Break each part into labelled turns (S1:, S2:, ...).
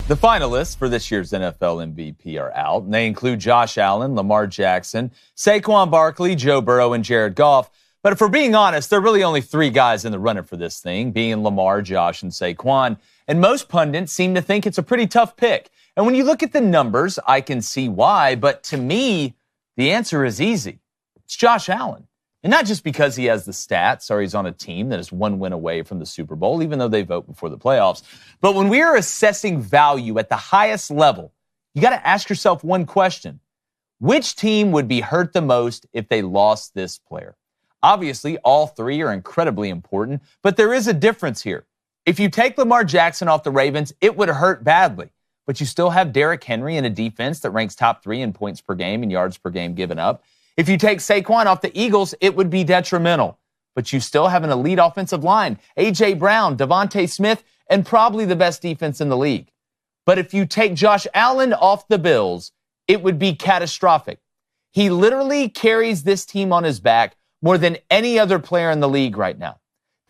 S1: The finalists for this year's NFL MVP are out, and they include Josh Allen, Lamar Jackson, Saquon Barkley, Joe Burrow, and Jared Goff. But if we're being honest, there are really only three guys in the running for this thing, being Lamar, Josh, and Saquon. And most pundits seem to think it's a pretty tough pick. And when you look at the numbers, I can see why. But to me, the answer is easy. It's Josh Allen. And not just because he has the stats or he's on a team that is one win away from the Super Bowl, even though they vote before the playoffs. But when we are assessing value at the highest level, you got to ask yourself one question. Which team would be hurt the most if they lost this player? Obviously, all three are incredibly important, but there is a difference here. If you take Lamar Jackson off the Ravens, it would hurt badly. But you still have Derrick Henry in a defense that ranks top 3 in points per game and yards per game given up. If you take Saquon off the Eagles, it would be detrimental. But you still have an elite offensive line, A.J. Brown, Devontae Smith, and probably the best defense in the league. But if you take Josh Allen off the Bills, it would be catastrophic. He literally carries this team on his back more than any other player in the league right now.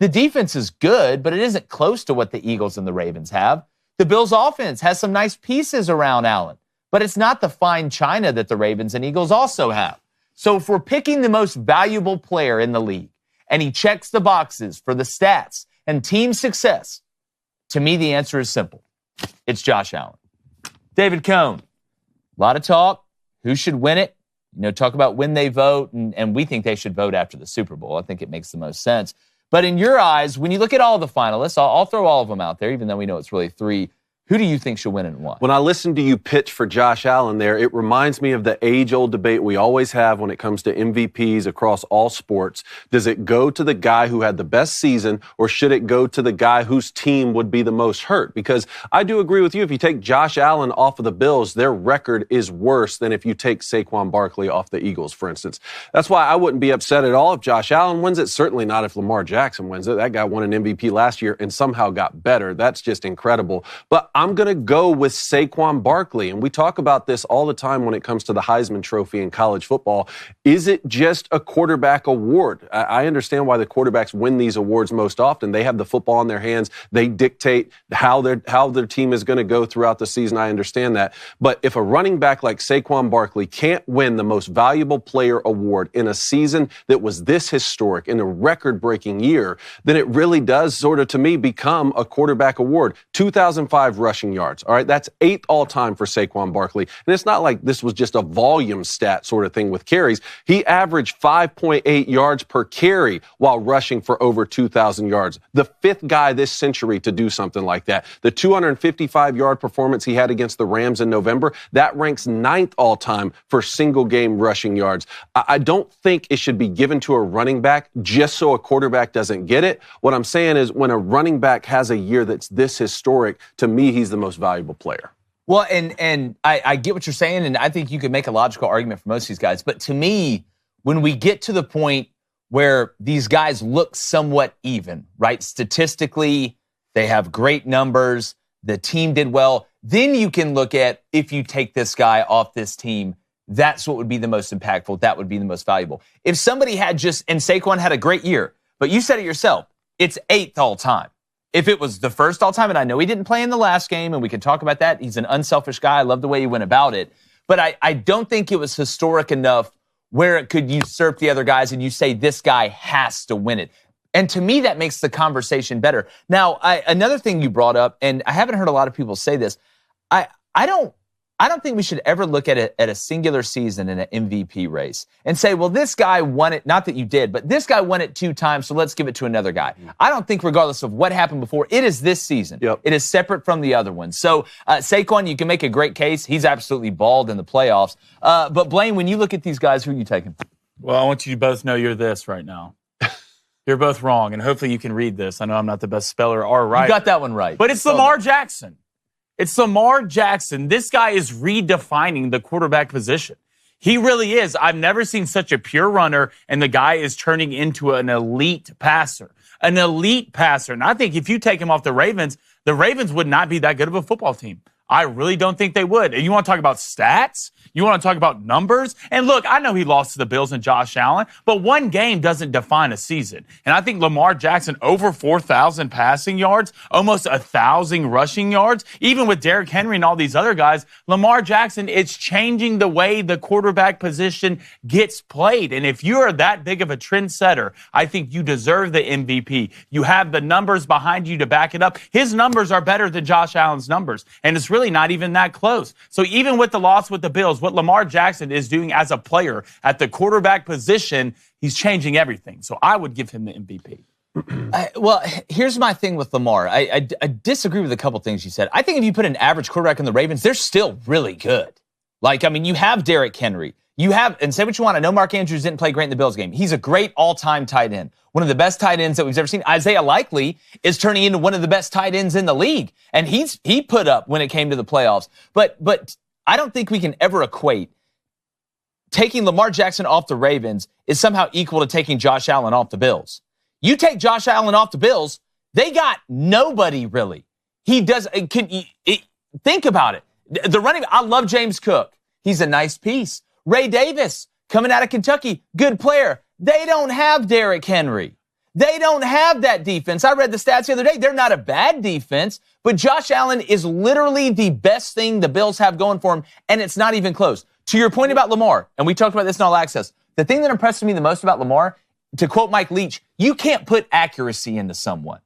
S1: The defense is good, but it isn't close to what the Eagles and the Ravens have. The Bills' offense has some nice pieces around Allen, but it's not the fine china that the Ravens and Eagles also have. So if we're picking the most valuable player in the league, and he checks the boxes for the stats and team success, to me the answer is simple. It's Josh Allen. David Cohn, a lot of talk. Who should win it? Talk about when they vote, and we think they should vote after the Super Bowl. I think it makes the most sense. But in your eyes, when you look at all the finalists, I'll throw all of them out there, even though we know it's really three. Who do you think should win and why?
S2: When I listen to you pitch for Josh Allen there, it reminds me of the age-old debate we always have when it comes to MVPs across all sports. Does it go to the guy who had the best season, or should it go to the guy whose team would be the most hurt? Because I do agree with you. If you take Josh Allen off of the Bills, their record is worse than if you take Saquon Barkley off the Eagles, for instance. That's why I wouldn't be upset at all if Josh Allen wins it. Certainly not if Lamar Jackson wins it. That guy won an MVP last year and somehow got better. That's just incredible. But I'm going to go with Saquon Barkley. And we talk about this all the time when it comes to the Heisman Trophy in college football. Is it just a quarterback award? I understand why the quarterbacks win these awards most often. They have the football in their hands. They dictate how their team is going to go throughout the season. I understand that. But if a running back like Saquon Barkley can't win the most valuable player award in a season that was this historic, in a record-breaking year, then it really does sort of, to me, become a quarterback award. 2,005 rushing yards. All right, that's 8th all-time for Saquon Barkley. And it's not like this was just a volume stat sort of thing with carries. He averaged 5.8 yards per carry while rushing for over 2,000 yards. The 5th guy this century to do something like that. The 255-yard performance he had against the Rams in November, that ranks 9th all-time for single-game rushing yards. I don't think it should be given to a running back just so a quarterback doesn't get it. What I'm saying is when a running back has a year that's this historic, to me, he's the most valuable player.
S1: Well, and I get what you're saying, and I think you could make a logical argument for most of these guys. But to me, when we get to the point where these guys look somewhat even, right? Statistically, they have great numbers, the team did well, then you can look at, if you take this guy off this team, that's what would be the most impactful, that would be the most valuable. If somebody had just, and Saquon had a great year, but you said it yourself, it's 8th all time. If it was the first all-time, and I know he didn't play in the last game, and we can talk about that. He's an unselfish guy. I love the way he went about it. But I don't think it was historic enough where it could usurp the other guys, and you say this guy has to win it. And to me, that makes the conversation better. Now, another thing you brought up, and I haven't heard a lot of people say this, I don't think we should ever look at a singular season in an MVP race and say, well, this guy won it. Not that you did, but this guy won it 2 times, so let's give it to another guy. I don't think regardless of what happened before, it is this season. Yep. It is separate from the other one. So Saquon, you can make a great case. He's absolutely balled in the playoffs. But Blaine, when you look at these guys, who are you taking?
S3: Well, I want you to both know you're this right now. You're both wrong, and hopefully you can read this. I know I'm not the best speller or writer.
S1: You got that one right.
S3: But it's Lamar Jackson. It's Lamar Jackson. This guy is redefining the quarterback position. He really is. I've never seen such a pure runner, and the guy is turning into an elite passer. An elite passer. And I think if you take him off the Ravens would not be that good of a football team. I really don't think they would. And you want to talk about stats? You want to talk about numbers? And look, I know he lost to the Bills and Josh Allen, but one game doesn't define a season. And I think Lamar Jackson, over 4,000 passing yards, almost 1,000 rushing yards, even with Derrick Henry and all these other guys, Lamar Jackson, it's changing the way the quarterback position gets played. And if you're that big of a trendsetter, I think you deserve the MVP. You have the numbers behind you to back it up. His numbers are better than Josh Allen's numbers, and it's really not even that close. So even with the loss with the Bills, what Lamar Jackson is doing as a player at the quarterback position, he's changing everything. So I would give him the MVP.
S1: Well, here's my thing with Lamar. I disagree with a couple things you said. I think if you put an average quarterback in the Ravens, they're still really good. Like, I mean, you have Derrick Henry. You have, and say what you want, I know Mark Andrews didn't play great in the Bills game. He's a great all-time tight end. One of the best tight ends that we've ever seen. Isaiah Likely is turning into one of the best tight ends in the league. And he put up when it came to the playoffs. But I don't think we can ever equate taking Lamar Jackson off the Ravens is somehow equal to taking Josh Allen off the Bills. You take Josh Allen off the Bills, they got nobody really. He does. Think about it. The running. I love James Cook. He's a nice piece. Ray Davis coming out of Kentucky, good player. They don't have Derrick Henry. They don't have that defense. I read the stats the other day. They're not a bad defense, but Josh Allen is literally the best thing the Bills have going for him, and it's not even close. To your point about Lamar, and we talked about this in All Access, the thing that impressed me the most about Lamar, to quote Mike Leach, you can't put accuracy into someone.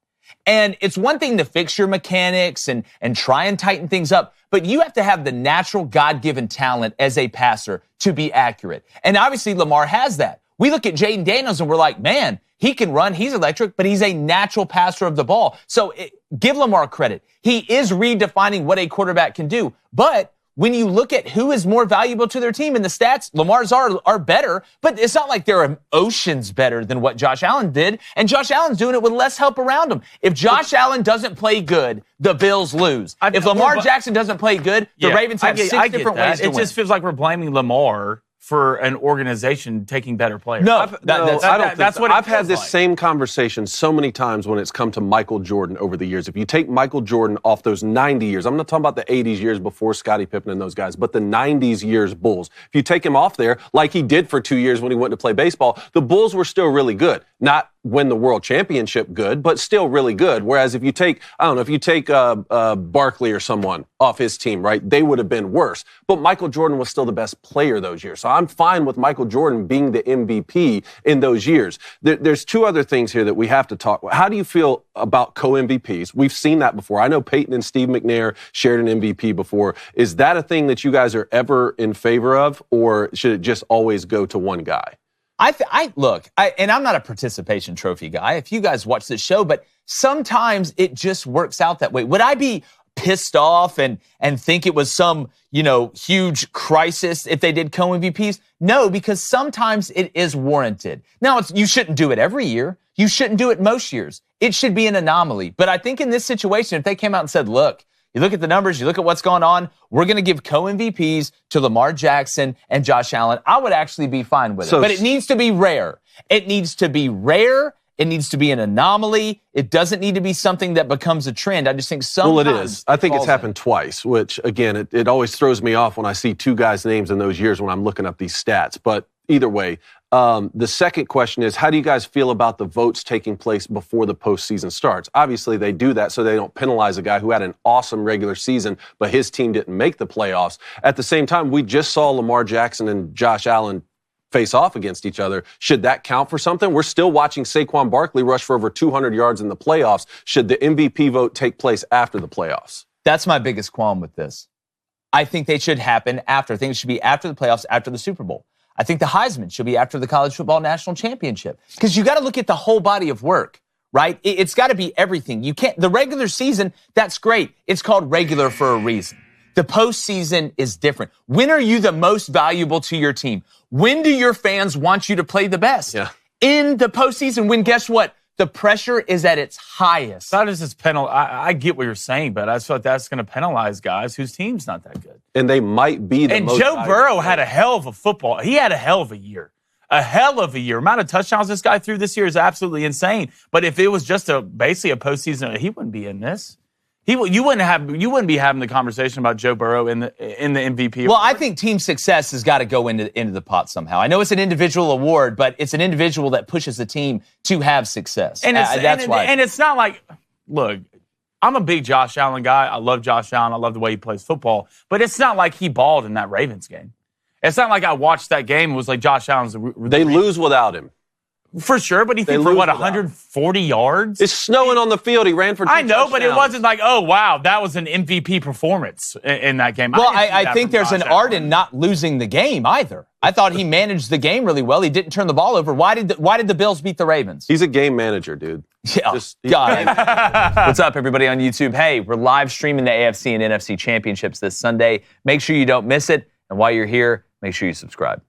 S1: And it's one thing to fix your mechanics and try and tighten things up, but you have to have the natural God-given talent as a passer to be accurate. And obviously Lamar has that. We look at Jaden Daniels and we're like, man, he can run, he's electric, but he's a natural passer of the ball. So give Lamar credit. He is redefining what a quarterback can do. But when you look at who is more valuable to their team, and the stats, Lamar's are better, but it's not like they're oceans better than what Josh Allen did, and Josh Allen's doing it with less help around him. If Josh Allen doesn't play good, the Bills lose. If Lamar Jackson doesn't play good, the Ravens have six different ways to win.
S3: It just feels like we're blaming Lamar for an organization taking better players.
S1: No,
S3: that's what
S2: I've had this
S3: like.
S2: same conversation so many times when it's come to Michael Jordan over the years. If you take Michael Jordan off those 90 years, I'm not talking about the 80s years before Scottie Pippen and those guys, but the 90s years Bulls. If you take him off there, like he did for 2 years when he went to play baseball, the Bulls were still really good. Not win the world championship good, but still really good. Whereas if you take, Barkley or someone off his team, right, they would have been worse. But Michael Jordan was still the best player those years. So I'm fine with Michael Jordan being the MVP in those years. There's two other things here that we have to talk about. How do you feel about co-MVPs? We've seen that before. I know Peyton and Steve McNair shared an MVP before. Is that a thing that you guys are ever in favor of, or should it just always go to one guy?
S1: And I'm not a participation trophy guy, if you guys watch this show, but sometimes it just works out that way. Would I be pissed off and think it was some, huge crisis if they did co-MVPs? No, because sometimes it is warranted. Now, you shouldn't do it every year. You shouldn't do it most years. It should be an anomaly. But I think in this situation, if they came out and said, look, you look at the numbers, you look at what's going on, we're going to give co-MVPs to Lamar Jackson and Josh Allen, I would actually be fine with it. But it needs to be rare. It needs to be rare. It needs to be an anomaly. It doesn't need to be something that becomes a trend. I just think sometimes.
S2: Well, it is. I think it's happened twice, which, again, it always throws me off when I see two guys' names in those years when I'm looking up these stats. But either way, the second question is, how do you guys feel about the votes taking place before the postseason starts? Obviously, they do that so they don't penalize a guy who had an awesome regular season, but his team didn't make the playoffs. At the same time, we just saw Lamar Jackson and Josh Allen face off against each other. Should that count for something? We're still watching Saquon Barkley rush for over 200 yards in the playoffs. Should the MVP vote take place after the playoffs?
S1: That's my biggest qualm with this. I think they should happen after. I think it should be after the playoffs, after the Super Bowl. I think the Heisman should be after the College Football National Championship. Because you got to look at the whole body of work, right? It's got to be everything. You can't, the regular season, that's great. It's called regular for a reason. The postseason is different. When are you the most valuable to your team? When do your fans want you to play the best?
S2: Yeah.
S1: In the postseason, when guess what? The pressure is at its highest.
S3: That is just I get what you're saying, but I feel like that's going to penalize guys whose team's not that good.
S2: And they might be the most
S3: Joe Burrow had a hell of a football. He had a hell of a year. A hell of a year. Amount of touchdowns this guy threw this year is absolutely insane. But if it was just basically a postseason, he wouldn't be in this. You wouldn't be having the conversation about Joe Burrow in the MVP.
S1: Well, I think team success has got to go into the pot somehow. I know it's an individual award, but it's an individual that pushes the team to have success.
S3: And it's not like, look, I'm a big Josh Allen guy. I love Josh Allen. I love the way he plays football. But it's not like he balled in that Ravens game. It's not like I watched that game and was like, Josh Allen's
S2: They lose without him.
S3: For sure, but he threw for, 140 yards?
S2: It's snowing on the field. He ran for 2
S3: I know,
S2: touchdowns.
S3: But it wasn't like, oh, wow, that was an MVP performance in that game.
S1: Well, I think there's an art in not losing the game either. I thought he managed the game really well. He didn't turn the ball over. Why did the Bills beat the Ravens?
S2: He's a game manager, dude.
S1: Yeah, What's up, everybody on YouTube? Hey, we're live streaming the AFC and NFC championships this Sunday. Make sure you don't miss it. And while you're here, make sure you subscribe.